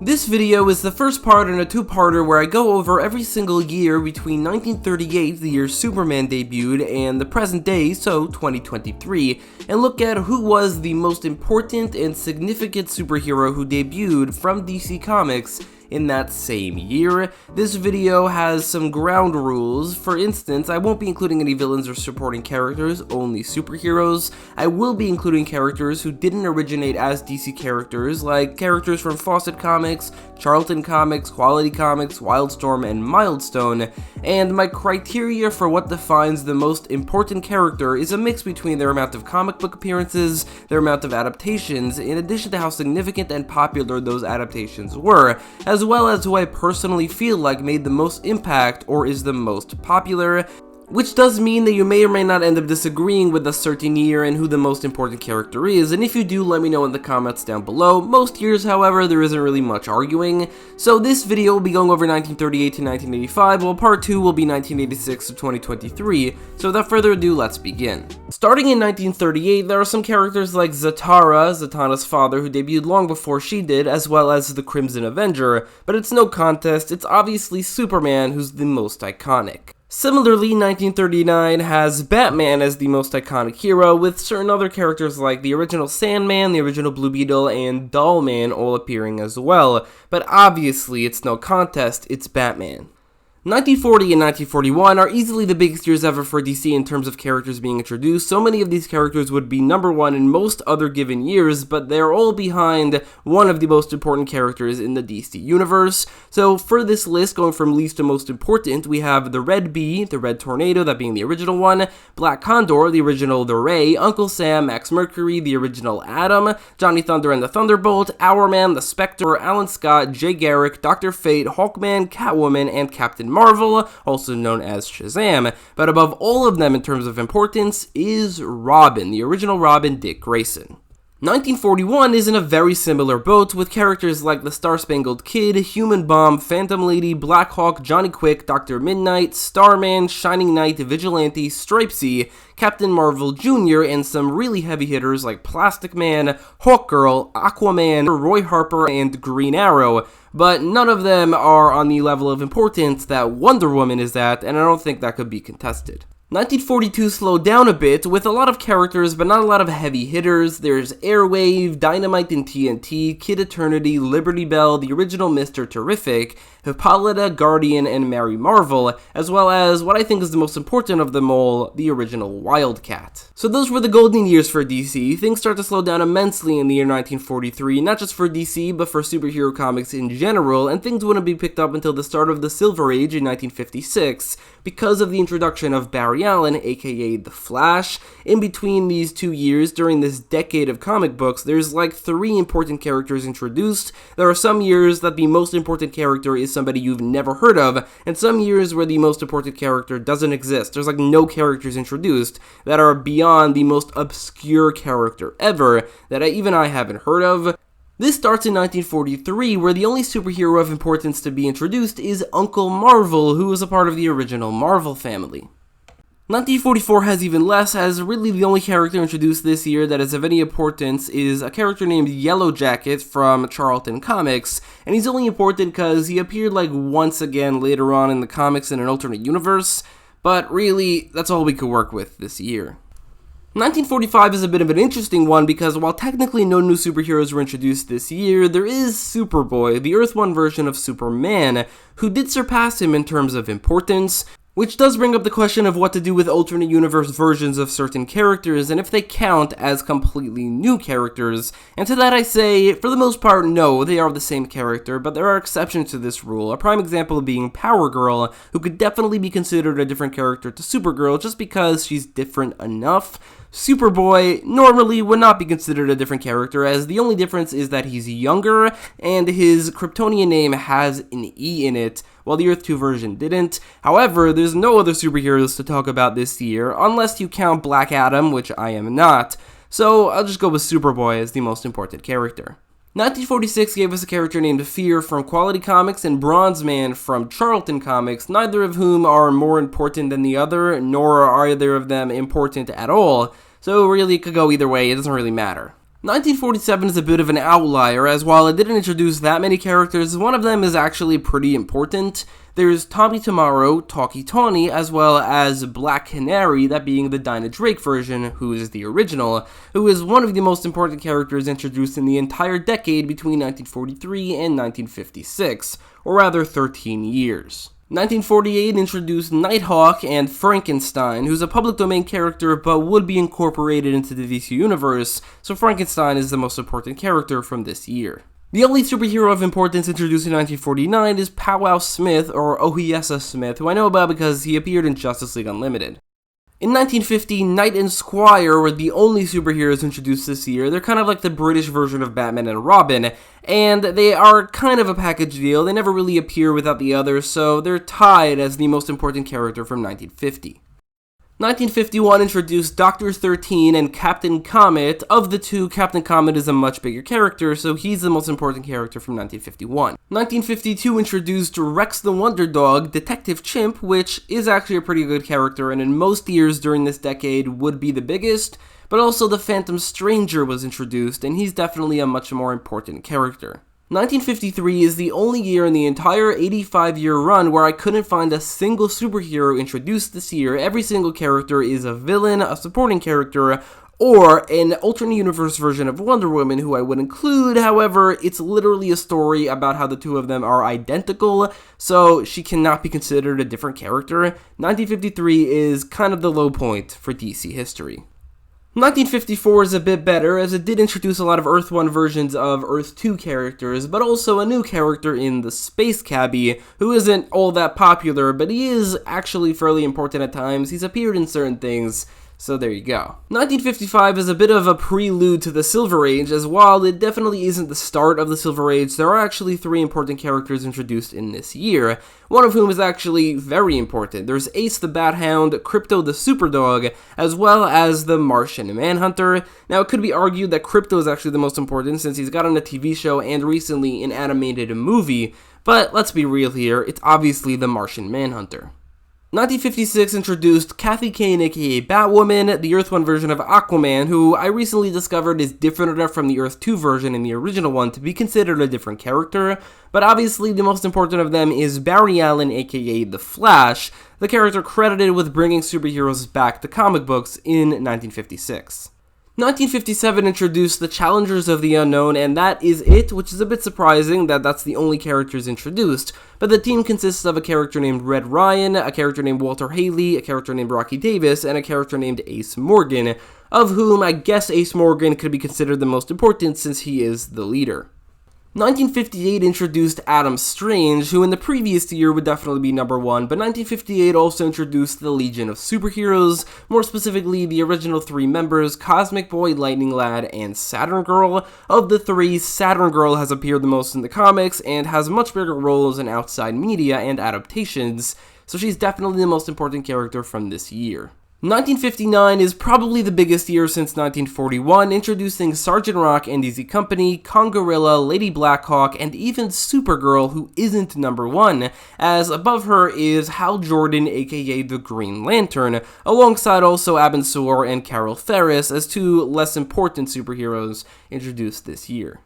This video is the first part in a two-parter where I go over every single year between 1938, the year Superman debuted, and the present day, so 2023, and look at who was the most important and significant superhero who debuted from DC Comics in that same year. This video has some ground rules. For instance, I won't be including any villains or supporting characters, only superheroes. I will be including characters who didn't originate as DC characters, like characters from Fawcett Comics, Charlton Comics, Quality Comics, Wildstorm, and Milestone, and my criteria for what defines the most important character is a mix between their amount of comic book appearances, their amount of adaptations, in addition to how significant and popular those adaptations were, as well as who I personally feel like made the most impact or is the most popular, which does mean that you may or may not end up disagreeing with a certain year and who the most important character is, and if you do, let me know in the comments down below. Most years, however, there isn't really much arguing, so this video will be going over 1938 to 1985, while part 2 will be 1986 to 2023, so without further ado, let's begin. Starting in 1938, there are some characters like Zatara, Zatanna's father, who debuted long before she did, as well as the Crimson Avenger, but it's no contest, it's obviously Superman who's the most iconic. Similarly, 1939 has Batman as the most iconic hero, with certain other characters like the original Sandman, the original Blue Beetle, and Dollman all appearing as well, but obviously it's no contest, it's Batman. 1940 and 1941 are easily the biggest years ever for DC in terms of characters being introduced. So many of these characters would be number one in most other given years, but they're all behind one of the most important characters in the DC universe. So for this list, going from least to most important, we have the Red Bee, the Red Tornado, that being the original one, Black Condor, the original The Ray, Uncle Sam, Max Mercury, the original Atom, Johnny Thunder and the Thunderbolt, Hourman, the Spectre, Alan Scott, Jay Garrick, Dr. Fate, Hawkman, Catwoman, and Captain Marvel, also known as Shazam, but above all of them in terms of importance is Robin, the original Robin, Dick Grayson. 1941 is in a very similar boat, with characters like the Star-Spangled Kid, Human Bomb, Phantom Lady, Black Hawk, Johnny Quick, Dr. Midnight, Starman, Shining Knight, Vigilante, Stripesy, Captain Marvel Jr., and some really heavy hitters like Plastic Man, Hawkgirl, Aquaman, Roy Harper, and Green Arrow, but none of them are on the level of importance that Wonder Woman is at, and I don't think that could be contested. 1942 slowed down a bit, with a lot of characters but not a lot of heavy hitters. There's Airwave, Dynamite and TNT, Kid Eternity, Liberty Bell, the original Mr. Terrific, Hippolyta, Guardian, and Mary Marvel, as well as what I think is the most important of them all, the original Wildcat. So those were the golden years for DC. Things start to slow down immensely in the year 1943, not just for DC, but for superhero comics in general, and things wouldn't be picked up until the start of the Silver Age in 1956, because of the introduction of Barry Allen, aka The Flash. In between these 2 years, during this decade of comic books, there's like 3 important characters introduced. There are some years that the most important character is somebody you've never heard of, and some years where the most important character doesn't exist. There's like no characters introduced that are beyond the most obscure character ever that even I haven't heard of. This starts in 1943, where the only superhero of importance to be introduced is Uncle Marvel, who was a part of the original Marvel family. 1944 has even less, as really the only character introduced this year that is of any importance is a character named Yellow Jacket from Charlton Comics, and he's only important because he appeared like once again later on in the comics in an alternate universe, but really, that's all we could work with this year. 1945 is a bit of an interesting one because while technically no new superheroes were introduced this year, there is Superboy, the Earth 1 version of Superman, who did surpass him in terms of importance, which does bring up the question of what to do with alternate universe versions of certain characters and if they count as completely new characters, and to that I say, for the most part, no, they are the same character, but there are exceptions to this rule, a prime example being Power Girl, who could definitely be considered a different character to Supergirl just because she's different enough. Superboy normally would not be considered a different character, as the only difference is that he's younger, and his Kryptonian name has an E in it, while the Earth 2 version didn't. However, there's no other superheroes to talk about this year, unless you count Black Adam, which I am not, so I'll just go with Superboy as the most important character. 1946 gave us a character named Fear from Quality Comics and Bronze Man from Charlton Comics, neither of whom are more important than the other, nor are either of them important at all, so really it could go either way, it doesn't really matter. 1947 is a bit of an outlier, as while it didn't introduce that many characters, one of them is actually pretty important. There's Tommy Tomorrow, Talkie Tawny, as well as Black Canary, that being the Dinah Drake version, who is the original, who is one of the most important characters introduced in the entire decade between 1943 and 1956, or rather 13 years. 1948 introduced Nighthawk and Frankenstein, who's a public domain character but would be incorporated into the DC Universe, so Frankenstein is the most important character from this year. The only superhero of importance introduced in 1949 is Powwow Smith, or Ohiesa Smith, who I know about because he appeared in Justice League Unlimited. In 1950, Knight and Squire were the only superheroes introduced this year. They're kind of like the British version of Batman and Robin, and they are kind of a package deal. They never really appear without the others, so they're tied as the most important character from 1950. 1951 introduced Dr. 13 and Captain Comet. Of the two, Captain Comet is a much bigger character, so he's the most important character from 1951. 1952 introduced Rex the Wonder Dog, Detective Chimp, which is actually a pretty good character, and in most years during this decade would be the biggest, but also the Phantom Stranger was introduced, and he's definitely a much more important character. 1953 is the only year in the entire 85-year run where I couldn't find a single superhero introduced this year. Every single character is a villain, a supporting character, or an alternate universe version of Wonder Woman, who I would include. However, it's literally a story about how the two of them are identical, so she cannot be considered a different character. 1953 is kind of the low point for DC history. 1954 is a bit better, as it did introduce a lot of Earth 1 versions of Earth 2 characters, but also a new character in the Space Cabbie, who isn't all that popular, but he is actually fairly important at times. He's appeared in certain things, so there you go. 1955 is a bit of a prelude to the Silver Age, as while it definitely isn't the start of the Silver Age, there are actually three important characters introduced in this year, one of whom is actually very important. There's Ace the Bat Hound, Krypto the Superdog, as well as the Martian Manhunter. Now, it could be argued that Krypto is actually the most important since he's got on a TV show and recently an animated movie, but let's be real here, it's obviously the Martian Manhunter. 1956 introduced Kathy Kane, aka Batwoman, the Earth 1 version of Aquaman, who I recently discovered is different enough from the Earth 2 version and the original one to be considered a different character, but obviously the most important of them is Barry Allen, aka The Flash, the character credited with bringing superheroes back to comic books in 1956. 1957 introduced the Challengers of the Unknown, and that is it, which is a bit surprising that that's the only characters introduced, but the team consists of a character named Red Ryan, a character named Walter Haley, a character named Rocky Davis, and a character named Ace Morgan, of whom I guess Ace Morgan could be considered the most important since he is the leader. 1958 introduced Adam Strange, who in the previous year would definitely be number one, but 1958 also introduced the Legion of Superheroes, more specifically the original three members, Cosmic Boy, Lightning Lad, and Saturn Girl. Of the three, Saturn Girl has appeared the most in the comics and has much bigger roles in outside media and adaptations, so she's definitely the most important character from this year. 1959 is probably the biggest year since 1941, introducing Sergeant Rock and Easy Company, Kongorilla, Lady Blackhawk, and even Supergirl, who isn't number one, as above her is Hal Jordan, aka the Green Lantern, alongside also Abin Sur and Carol Ferris as two less important superheroes introduced this year.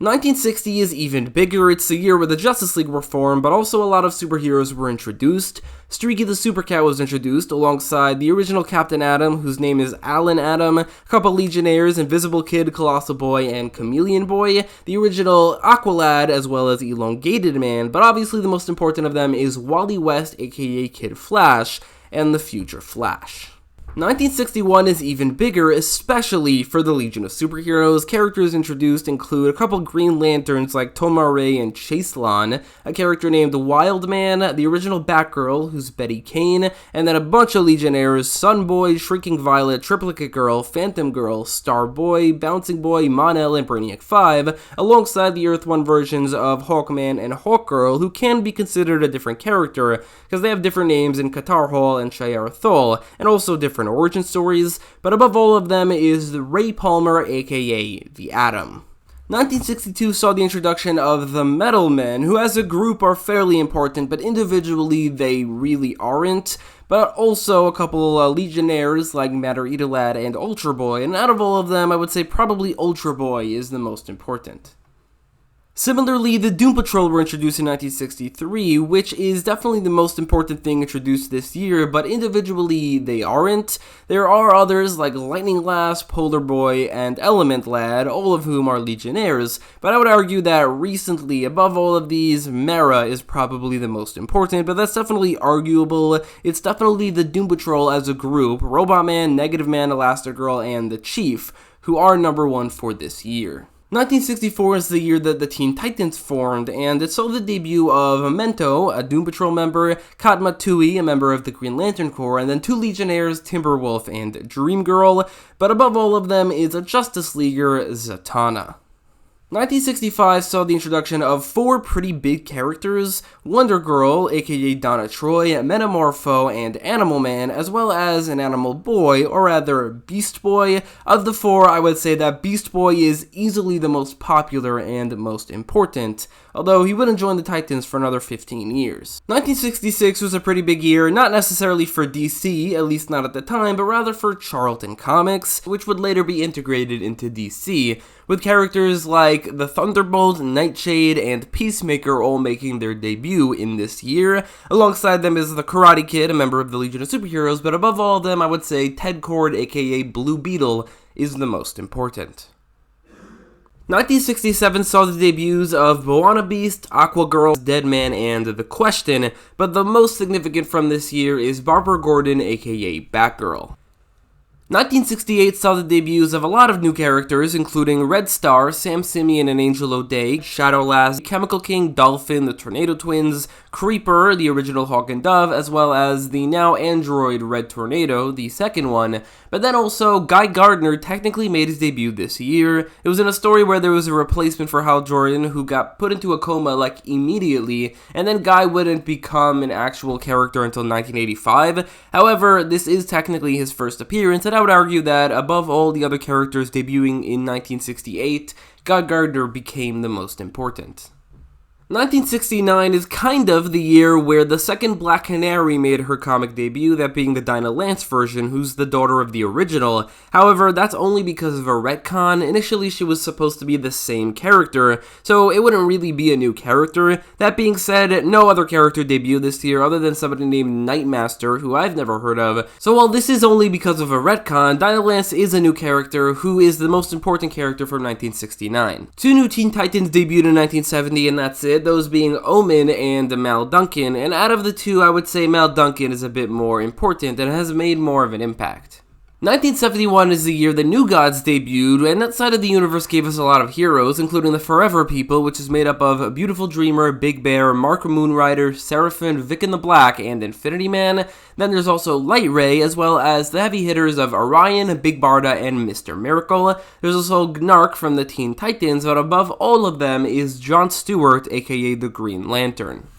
1960 is even bigger. It's the year where the Justice League were formed, but also a lot of superheroes were introduced. Streaky the Super Cat was introduced alongside the original Captain Atom, whose name is Alan Atom, a couple Legionnaires, Invisible Kid, Colossal Boy, and Chameleon Boy, the original Aqualad, as well as Elongated Man, but obviously the most important of them is Wally West, aka Kid Flash, and the Future Flash. 1961 is even bigger, especially for the Legion of Superheroes. Characters introduced include a couple Green Lanterns like Tomar-Ray and Chaselon, a character named Wildman, the original Batgirl, who's Betty Kane, and then a bunch of Legionnaires, Sunboy, Shrinking Violet, Triplicate Girl, Phantom Girl, Starboy, Bouncing Boy, Mon-El, and Brainiac 5, alongside the Earth 1 versions of Hawkman and Hawkgirl, who can be considered a different character, because they have different names in Qatar Hall and Shi'ar Thol, and also different origin stories, but above all of them is Ray Palmer, aka the Atom. 1962 saw the introduction of the Metal Men, who as a group are fairly important, but individually they really aren't. But also a couple Legionnaires like Matter Eater Lad and Ultra Boy, and out of all of them, I would say probably Ultra Boy is the most important. Similarly, the Doom Patrol were introduced in 1963, which is definitely the most important thing introduced this year, but individually they aren't. There are others like Lightning Lass, Polar Boy, and Element Lad, all of whom are Legionnaires, but I would argue that recently, above all of these, Mera is probably the most important, but that's definitely arguable. It's definitely the Doom Patrol as a group, Robot Man, Negative Man, Elastigirl, and the Chief, who are number one for this year. 1964 is the year that the Teen Titans formed, and it saw the debut of Mento, a Doom Patrol member, Katma Tui, a member of the Green Lantern Corps, and then two Legionnaires, Timberwolf and Dream Girl, but above all of them is a Justice Leaguer, Zatanna. 1965 saw the introduction of four pretty big characters, Wonder Girl, aka Donna Troy, Metamorpho, and Animal Man, as well as an Animal Boy, or rather Beast Boy. Of the four, I would say that Beast Boy is easily the most popular and most important, although he wouldn't join the Titans for another 15 years. 1966 was a pretty big year, not necessarily for DC, at least not at the time, but rather for Charlton Comics, which would later be integrated into DC, with characters like the Thunderbolt, Nightshade, and Peacemaker all making their debut in this year. Alongside them is the Karate Kid, a member of the Legion of Superheroes, but above all of them, I would say Ted Kord, aka Blue Beetle, is the most important. 1967 saw the debuts of Moana Beast, Aqua Girl, Deadman, and The Question, but the most significant from this year is Barbara Gordon, aka Batgirl. 1968 saw the debuts of a lot of new characters, including Red Star, Sam Simeon and Angel O'Day, Shadowlass, Chemical King, Dolphin, the Tornado Twins, Creeper, the original Hawk and Dove, as well as the now android Red Tornado, the second one. But then also, Guy Gardner technically made his debut this year. It was in a story where there was a replacement for Hal Jordan, who got put into a coma like immediately, and then Guy wouldn't become an actual character until 1985. However, this is technically his first appearance, and I would argue that above all the other characters debuting in 1968, Guy Gardner became the most important. 1969 is kind of the year where the second Black Canary made her comic debut, that being the Dinah Lance version, who's the daughter of the original. However, that's only because of a retcon. Initially, she was supposed to be the same character, so it wouldn't really be a new character. That being said, no other character debuted this year other than somebody named Nightmaster, who I've never heard of. So while this is only because of a retcon, Dinah Lance is a new character who is the most important character from 1969. Two new Teen Titans debuted in 1970, and that's it. Those being Omen and Mal Duncan, and out of the two, I would say Mal Duncan is a bit more important and has made more of an impact. 1971 is the year the New Gods debuted, and that side of the universe gave us a lot of heroes, including the Forever People, which is made up of Beautiful Dreamer, Big Bear, Mark Moonrider, Seraphim, Vic and the Black, and Infinity Man. Then there's also Light Ray, as well as the heavy hitters of Orion, Big Barda, and Mr. Miracle. There's also Gnark from the Teen Titans, but above all of them is John Stewart, aka the Green Lantern.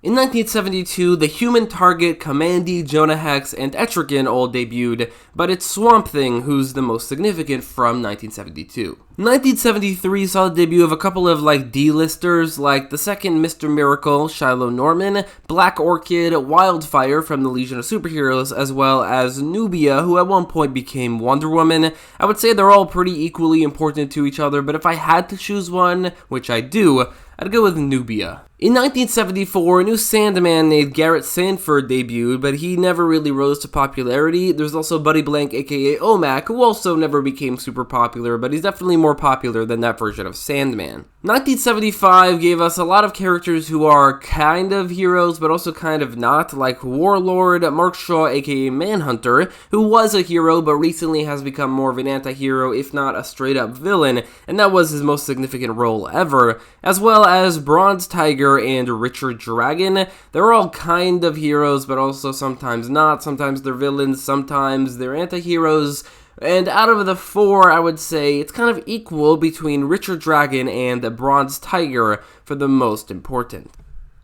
In 1972, the Human Target, Kamandi, Jonah Hex, and Etrigan all debuted, but it's Swamp Thing who's the most significant from 1972. 1973 saw the debut of a couple of D-listers, like the second Mr. Miracle, Shiloh Norman, Black Orchid, Wildfire from the Legion of Superheroes, as well as Nubia, who at one point became Wonder Woman. I would say they're all pretty equally important to each other, but if I had to choose one, which I do, I'd go with Nubia. In 1974, a new Sandman named Garrett Sanford debuted, but he never really rose to popularity. There's also Buddy Blank, aka Omac, who also never became super popular, but he's definitely more popular than that version of Sandman. 1975 gave us a lot of characters who are kind of heroes, but also kind of not, like Warlord, Mark Shaw, aka Manhunter, who was a hero, but recently has become more of an anti-hero, if not a straight-up villain, and that was his most significant role ever, as well as Bronze Tiger and Richard Dragon. They're all kind of heroes, but also sometimes not. Sometimes they're villains, sometimes they're anti-heroes. And out of the four, I would say it's kind of equal between Richard Dragon and Bronze Tiger for the most important.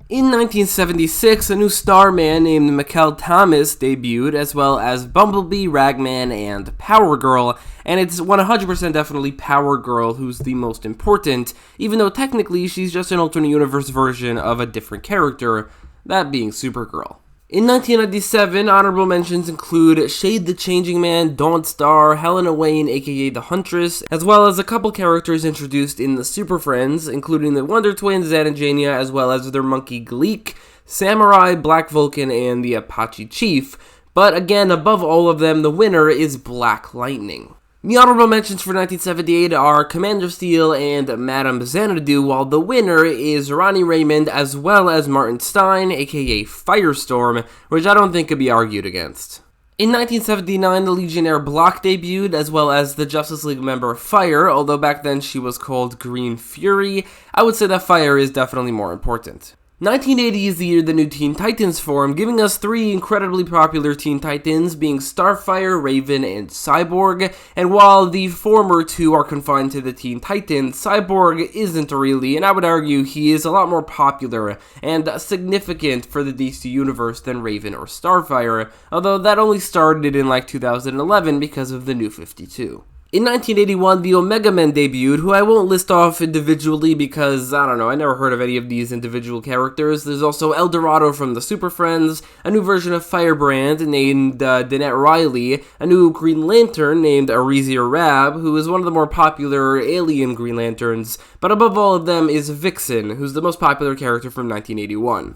In 1976, a new Starman named Mikkel Thomas debuted, as well as Bumblebee, Ragman, and Power Girl, and it's 100% definitely Power Girl who's the most important, even though technically she's just an alternate universe version of a different character, that being Supergirl. In 1997, honorable mentions include Shade the Changing Man, Dawnstar, Helena Wayne aka The Huntress, as well as a couple characters introduced in the Super Friends, including the Wonder Twins, Zed and Jania, as well as their monkey Gleek, Samurai, Black Vulcan, and the Apache Chief. But again, above all of them, the winner is Black Lightning. The honorable mentions for 1978 are Commander Steel and Madame Xanadu, while the winner is Ronnie Raymond as well as Martin Stein, aka Firestorm, which I don't think could be argued against. In 1979, the Legionnaire Block debuted, as well as the Justice League member Fire, although back then she was called Green Fury. I would say that Fire is definitely more important. 1980 is the year the new Teen Titans formed, giving us three incredibly popular Teen Titans, being Starfire, Raven, and Cyborg, and while the former two are confined to the Teen Titans, Cyborg isn't really, and I would argue he is a lot more popular and significant for the DC Universe than Raven or Starfire, although that only started in like 2011 because of the New 52. In 1981, the Omega Men debuted, who I won't list off individually because, I don't know, I never heard of any of these individual characters. There's also El Dorado from the Super Friends, a new version of Firebrand named Danette Riley, a new Green Lantern named Arizir Rab, who is one of the more popular alien Green Lanterns, but above all of them is Vixen, who's the most popular character from 1981.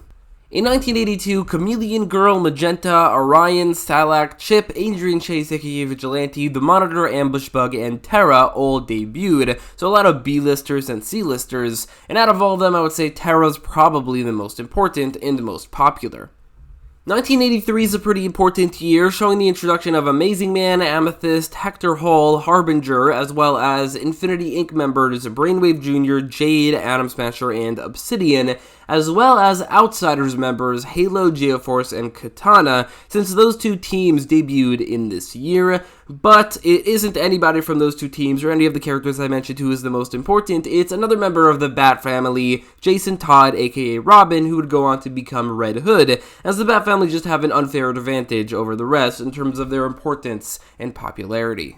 In 1982, Chameleon Girl, Magenta, Orion, Salak, Chip, Adrian Chase aka Vigilante, The Monitor, Ambush Bug, and Terra all debuted, so a lot of B-listers and C-listers, and out of all of them I would say Terra's probably the most important and the most popular. 1983 is a pretty important year, showing the introduction of Amazing Man, Amethyst, Hector Hall, Harbinger, as well as Infinity Inc. members Brainwave Jr., Jade, Atom Smasher, and Obsidian, as well as Outsiders members Halo, Geoforce, and Katana, since those two teams debuted in this year. But it isn't anybody from those two teams or any of the characters I mentioned who is the most important. It's another member of the Bat family, Jason Todd, aka Robin, who would go on to become Red Hood, as the Bat family just have an unfair advantage over the rest in terms of their importance and popularity.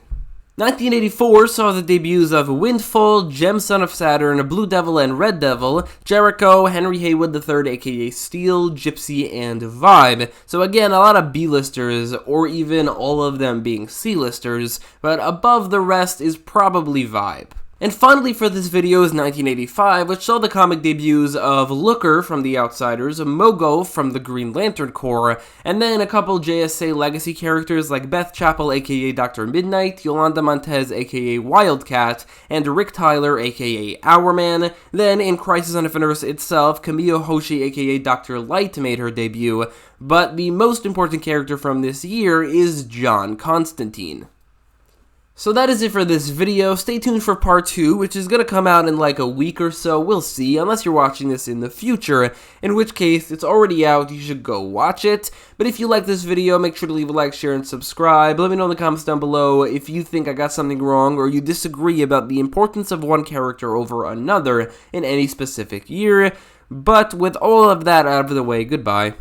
1984 saw the debuts of Windfall, Gem Son of Saturn, Blue Devil and Red Devil, Jericho, Henry Haywood III aka Steel, Gypsy, and Vibe. So again, a lot of B-listers, or even all of them being C-listers, but above the rest is probably Vibe. And finally for this video is 1985, which saw the comic debuts of Looker from The Outsiders, Mogo from the Green Lantern Corps, and then a couple JSA legacy characters like Beth Chapel aka Dr. Midnight, Yolanda Montez aka Wildcat, and Rick Tyler aka Hourman. Then in Crisis on Infinite Earths itself, Kamiyo Hoshi aka Dr. Light made her debut, but the most important character from this year is John Constantine. So that is it for this video. Stay tuned for part 2, which is going to come out in like a week or so, we'll see, unless you're watching this in the future, in which case it's already out, you should go watch it. But if you like this video, make sure to leave a like, share, and subscribe. Let me know in the comments down below if you think I got something wrong or you disagree about the importance of one character over another in any specific year. But with all of that out of the way, goodbye.